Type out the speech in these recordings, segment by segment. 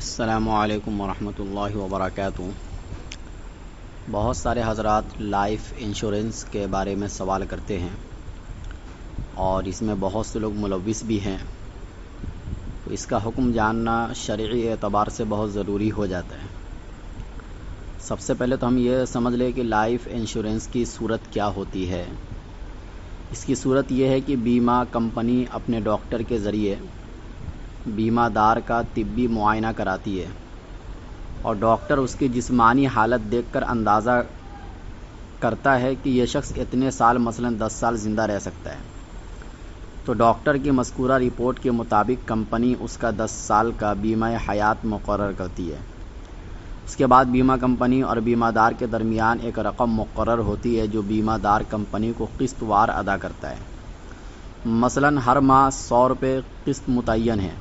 السلام علیکم ورحمۃ اللہ وبرکاتہ۔ بہت سارے حضرات لائف انشورنس کے بارے میں سوال کرتے ہیں اور اس میں بہت سے لوگ ملوث بھی ہیں، تو اس کا حکم جاننا شرعی اعتبار سے بہت ضروری ہو جاتا ہے۔ سب سے پہلے تو ہم یہ سمجھ لیں کہ لائف انشورنس کی صورت کیا ہوتی ہے۔ اس کی صورت یہ ہے کہ بیمہ کمپنی اپنے ڈاکٹر کے ذریعے بیمہ دار کا طبی معائنہ کراتی ہے اور ڈاکٹر اس کی جسمانی حالت دیکھ کر اندازہ کرتا ہے کہ یہ شخص اتنے سال مثلا 10 سال زندہ رہ سکتا ہے، تو ڈاکٹر کی مذکورہ رپورٹ کے مطابق کمپنی اس کا 10 سال کا بیمہ حیات مقرر کرتی ہے۔ اس کے بعد بیمہ کمپنی اور بیمہ دار کے درمیان ایک رقم مقرر ہوتی ہے جو بیمہ دار کمپنی کو قسط وار ادا کرتا ہے۔ مثلا ہر ماہ 100 روپے قسط متعین ہے،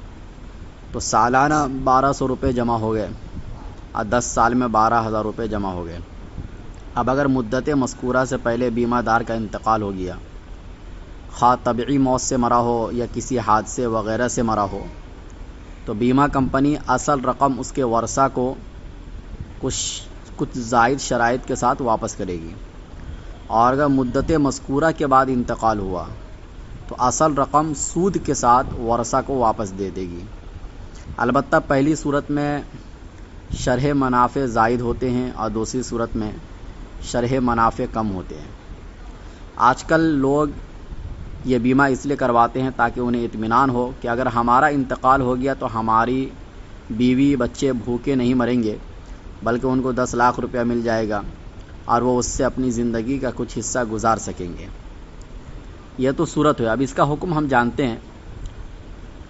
تو سالانہ 1200 روپے جمع ہو گئے اور 10 سال میں 12,000 روپے جمع ہو گئے۔ اب اگر مدت مذکورہ سے پہلے بیمہ دار کا انتقال ہو گیا، خواہ طبعی موت سے مرا ہو یا کسی حادثے وغیرہ سے مرا ہو، تو بیمہ کمپنی اصل رقم اس کے ورثہ کو کچھ زائد شرائط کے ساتھ واپس کرے گی، اور اگر مدت مذکورہ کے بعد انتقال ہوا تو اصل رقم سود کے ساتھ ورثہ کو واپس دے دے گی۔ البتہ پہلی صورت میں شرح منافع زائد ہوتے ہیں اور دوسری صورت میں شرح منافع کم ہوتے ہیں۔ آج کل لوگ یہ بیمہ اس لیے کرواتے ہیں تاکہ انہیں اطمینان ہو کہ اگر ہمارا انتقال ہو گیا تو ہماری بیوی بچے بھوکے نہیں مریں گے، بلکہ ان کو 10 لاکھ روپیہ مل جائے گا اور وہ اس سے اپنی زندگی کا کچھ حصہ گزار سکیں گے۔ یہ تو صورت ہے۔ اب اس کا حکم ہم جانتے ہیں۔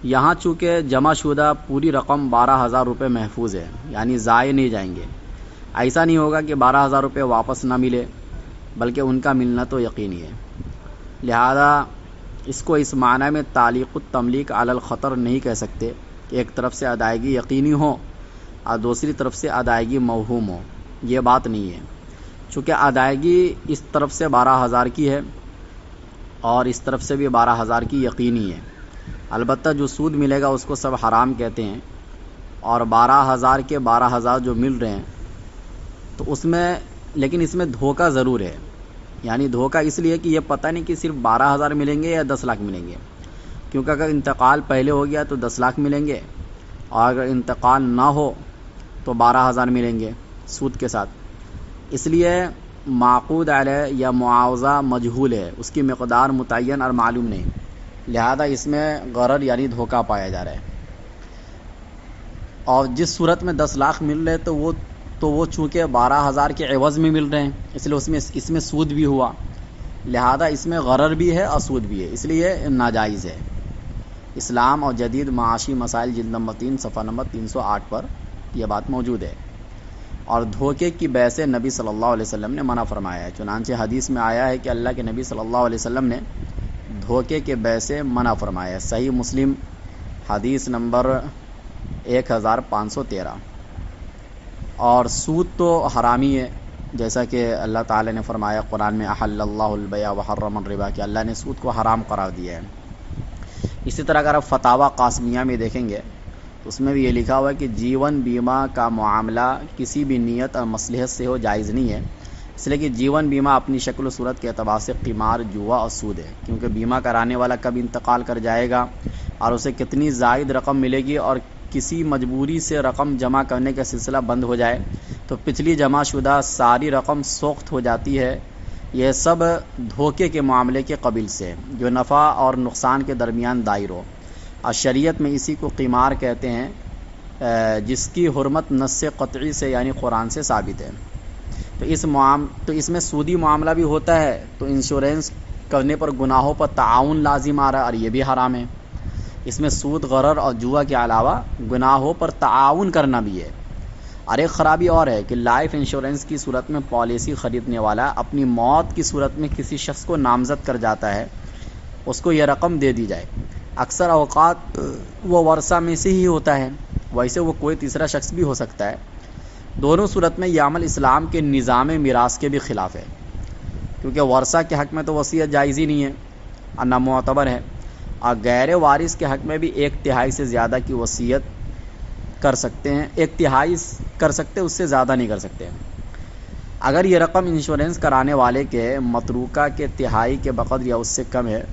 یہاں چونکہ جمع شدہ پوری رقم 12,000 روپے محفوظ ہے، یعنی ضائع نہیں جائیں گے۔ ایسا نہیں ہوگا کہ 12,000 روپے واپس نہ ملے، بلکہ ان کا ملنا تو یقینی ہے۔ لہذا اس کو اس معنی میں تعلیق التملیک علی الخطر نہیں کہہ سکتے کہ ایک طرف سے ادائیگی یقینی ہو اور دوسری طرف سے ادائیگی موہوم ہو، یہ بات نہیں ہے۔ چونکہ ادائیگی اس طرف سے 12,000 کی ہے اور اس طرف سے بھی 12,000 کی یقینی ہے۔ البتہ جو سود ملے گا اس کو سب حرام کہتے ہیں، اور 12,000 کے 12,000 جو مل رہے ہیں تو اس میں لیکن اس میں دھوکہ ضرور ہے۔ یعنی دھوکہ اس لیے کہ یہ پتہ نہیں کہ صرف 12,000 ملیں گے یا 10 لاکھ ملیں گے، کیونکہ اگر انتقال پہلے ہو گیا تو 10 لاکھ ملیں گے، اور اگر انتقال نہ ہو تو 12,000 ملیں گے سود کے ساتھ۔ اس لیے معقود علیہ یا معاوضہ مجہول ہے، اس کی مقدار متعین اور معلوم نہیں، لہذا اس میں غرر یعنی دھوکہ پایا جا رہا ہے۔ اور جس صورت میں 10 لاکھ مل رہے تو وہ چونکہ 12,000 کے عوض میں مل رہے ہیں، اس لیے اس میں سود بھی ہوا، لہذا اس میں غرر بھی ہے اور سود بھی ہے، اس لیے ناجائز ہے۔ اسلام اور جدید معاشی مسائل جلد نمبر 3 صفحہ نمبر 308 پر یہ بات موجود ہے۔ اور دھوکے کی بے سے نبی صلی اللہ علیہ وسلم نے منع فرمایا ہے، چنانچہ حدیث میں آیا ہے کہ اللہ کے نبی صلی اللہ علیہ وسلم نے دھوکے کے بے سے منع فرمایا ہے۔ صحیح مسلم حدیث نمبر 1513۔ اور سود تو حرامی ہے، جیسا کہ اللہ تعالی نے فرمایا قرآن میں احل اللہ البیع وحرم الربا، کہ اللہ نے سود کو حرام قرار دیا ہے۔ اسی طرح اگر آپ فتاوی قاسمیہ میں دیکھیں گے تو اس میں بھی یہ لکھا ہوا ہے کہ جیون بیمہ کا معاملہ کسی بھی نیت اور مصلحت سے ہو جائز نہیں ہے، اس لیے کہ جیون بیمہ اپنی شکل و صورت کے اعتبار سے قمار، جوا اور سود ہے، کیونکہ بیمہ کرانے والا کب انتقال کر جائے گا اور اسے کتنی زائد رقم ملے گی، اور کسی مجبوری سے رقم جمع کرنے کا سلسلہ بند ہو جائے تو پچھلی جمع شدہ ساری رقم سوخت ہو جاتی ہے۔ یہ سب دھوکے کے معاملے کے قبیل سے جو نفع اور نقصان کے درمیان دائر ہو، اور شریعت میں اسی کو قمار کہتے ہیں، جس کی حرمت نص قطعی سے یعنی قرآن سے ثابت ہے۔ تو اس میں سودی معاملہ بھی ہوتا ہے، تو انشورنس کرنے پر گناہوں پر تعاون لازم آ رہا ہے اور یہ بھی حرام ہے۔ اس میں سود، غرر اور جوا کے علاوہ گناہوں پر تعاون کرنا بھی ہے۔ اور ایک خرابی اور ہے کہ لائف انشورنس کی صورت میں پالیسی خریدنے والا اپنی موت کی صورت میں کسی شخص کو نامزد کر جاتا ہے، اس کو یہ رقم دے دی جائے۔ اکثر اوقات وہ ورثہ میں سے ہی ہوتا ہے، ویسے وہ کوئی تیسرا شخص بھی ہو سکتا ہے۔ دونوں صورت میں یہ عمل اسلام کے نظام میراث کے بھی خلاف ہے، کیونکہ ورثہ کے حق میں تو وصیت جائز ہی نہیں ہے اور نہ معتبر ہے، اور غیر وارث کے حق میں بھی 1/3 سے زیادہ کی وصیت کر سکتے ہیں، 1/3 کر سکتے، اس سے زیادہ نہیں کر سکتے۔ اگر یہ رقم انشورنس کرانے والے کے متروکہ کے تہائی کے بقدر یا اس سے کم ہے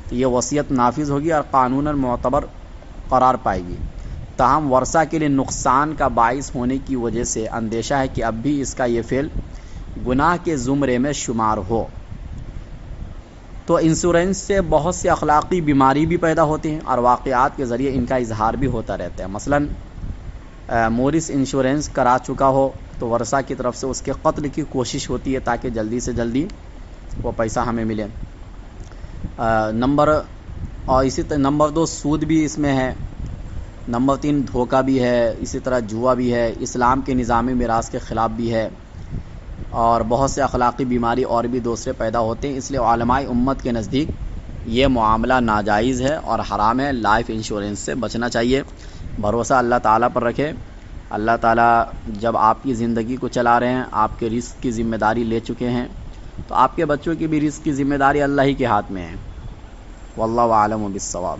تو یہ وصیت نافذ ہوگی اور قانوناً معتبر قرار پائے گی۔ تاہم ورثہ کے لیے نقصان کا باعث ہونے کی وجہ سے اندیشہ ہے کہ اب بھی اس کا یہ فعل گناہ کے زمرے میں شمار ہو۔ تو انشورنس سے بہت سے اخلاقی بیماری بھی پیدا ہوتی ہیں اور واقعات کے ذریعے ان کا اظہار بھی ہوتا رہتا ہے۔ مثلاً مورث انشورنس کرا چکا ہو تو ورثہ کی طرف سے اس کے قتل کی کوشش ہوتی ہے تاکہ جلدی سے جلدی وہ پیسہ ہمیں ملے۔ نمبر 2 سود بھی اس میں ہے۔ نمبر 3 دھوکہ بھی ہے، اسی طرح جوا بھی ہے، اسلام کے نظام میراث کے خلاف بھی ہے، اور بہت سے اخلاقی بیماری اور بھی دوسرے پیدا ہوتے ہیں۔ اس لیے علماء امت کے نزدیک یہ معاملہ ناجائز ہے اور حرام ہے۔ لائف انشورنس سے بچنا چاہیے۔ بھروسہ اللہ تعالیٰ پر رکھے۔ اللہ تعالیٰ جب آپ کی زندگی کو چلا رہے ہیں، آپ کے رزق کی ذمہ داری لے چکے ہیں، تو آپ کے بچوں کی بھی رزق کی ذمہ داری اللہ ہی کے ہاتھ میں ہے۔ واللہ اعلم بالصواب۔